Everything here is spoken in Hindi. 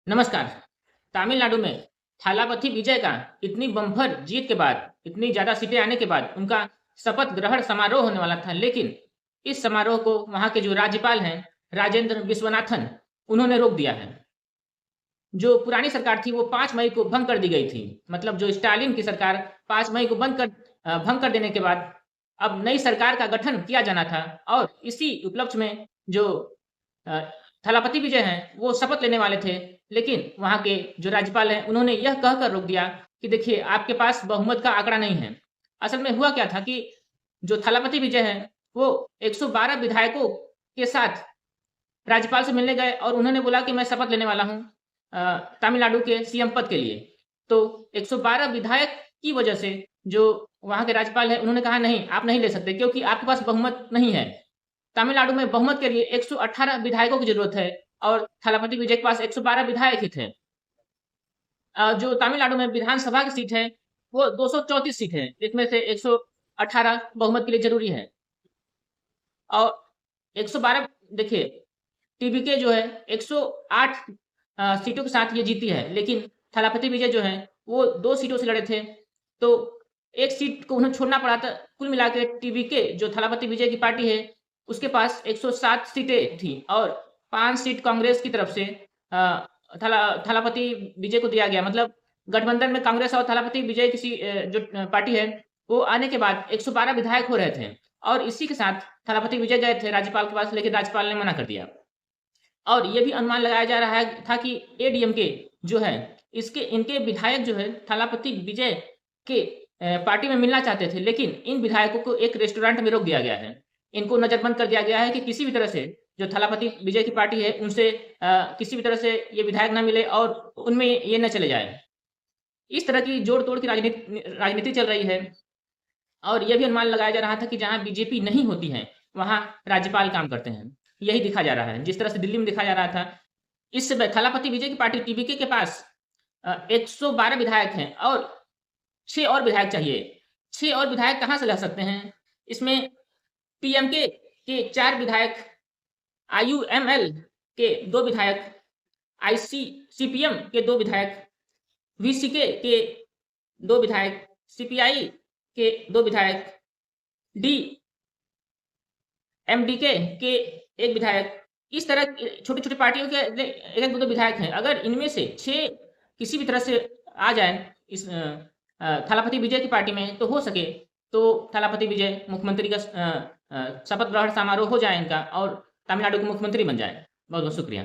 नमस्कार। तमिलनाडु में थालापथी विजय का इतनी बम्पर जीत के बाद, इतनी ज़्यादा सीटें आने के बाद उनका शपथ ग्रहण समारोह होने वाला था, लेकिन इस समारोह को वहाँ के जो राज्यपाल हैं, राजेंद्र विश्वनाथन, उन्होंने रोक दिया है। जो पुरानी सरकार थी, वो 5 मई को भंग कर दी गई थी। मतलब जो स्टालिन की सरकार 5 मई को भंग कर देने के बाद अब नई सरकार का गठन किया जाना था और इसी उपलक्ष्य में जो अ, थलापति विजय हैं, वो शपथ लेने वाले थे। लेकिन वहाँ के जो राज्यपाल हैं, उन्होंने यह कहकर रोक दिया कि देखिए, आपके पास बहुमत का आंकड़ा नहीं है। असल में हुआ क्या था कि जो थलापति विजय हैं, वो 112 विधायकों के साथ राज्यपाल से मिलने गए और उन्होंने बोला कि मैं शपथ लेने वाला हूँ तमिलनाडु के सीएम पद के लिए। तो 112 विधायक की वजह से जो वहाँ के राज्यपाल हैं, उन्होंने कहा नहीं, आप नहीं ले सकते क्योंकि आपके पास बहुमत नहीं है। तमिलनाडु में बहुमत के लिए 118 विधायकों की ज़रूरत है और थलापति विजय के पास 112 विधायक ही थे। जो तमिलनाडु में विधानसभा की सीट है, वो 234 सीट है, जिसमें से 118 बहुमत के लिए ज़रूरी है। और 112 देखिए, टीवीके जो है 108 सीटों के साथ ये जीती है, लेकिन थलापति विजय जो हैं, वो 2 सीटों से लड़े थे, तो 1 सीट को उन्हें छोड़ना पड़ा था। कुल मिला के टीवीके जो थलापति विजय की पार्टी है, उसके पास 107 सीटें थी और 5 सीट कांग्रेस की तरफ से थलापति विजय को दिया गया। मतलब गठबंधन में कांग्रेस और थलापति विजय जो पार्टी है, वो आने के बाद 112 विधायक हो रहे थे और इसी के साथ थलापति विजय गए थे राज्यपाल के पास, लेकिन राज्यपाल ने मना कर दिया। और ये भी अनुमान लगाया जा रहा था कि एडीएमके जो है, इसके इनके विधायक जो है थलापति विजय के पार्टी में मिलना चाहते थे, लेकिन इन विधायकों को एक रेस्टोरेंट में रोक दिया गया है। इनको नज़रबंद कर दिया गया है कि किसी भी तरह से जो थलापति विजय की पार्टी है, उनसे किसी भी तरह से ये विधायक ना मिले और उनमें ये ना चले जाएँ। इस तरह की जोड़-तोड़ की राजनीति चल रही है और ये भी अनुमान लगाया जा रहा था कि जहाँ बीजेपी नहीं होती है, वहाँ राज्यपाल काम करते हैं। यही दिखा जा रहा है, जिस तरह से दिल्ली में दिखाया जा रहा था। इस समय थलापति विजय की पार्टी टीवीके के पास 112 विधायक हैं और 6 और विधायक चाहिए। 6 और विधायक कहाँ से ला सकते हैं? इसमें पीएमके के 4 विधायक, आईयूएमएल के 2 विधायक, सीपीएम के 2 विधायक, वीसीके के 2 विधायक, सीपीआई के 2 विधायक, एमडीके के 1 विधायक, इस तरह छोटी-छोटी पार्टियों के 1-1, 2-2 विधायक हैं। अगर इनमें से 6 किसी भी तरह से आ जाएँ इस थलापति विजय की पार्टी में, तो हो सके तो थलापति विजय मुख्यमंत्री का शपथ ग्रहण समारोह हो जाए इनका और तमिलनाडु के मुख्यमंत्री बन जाएँ। बहुत-बहुत शुक्रिया।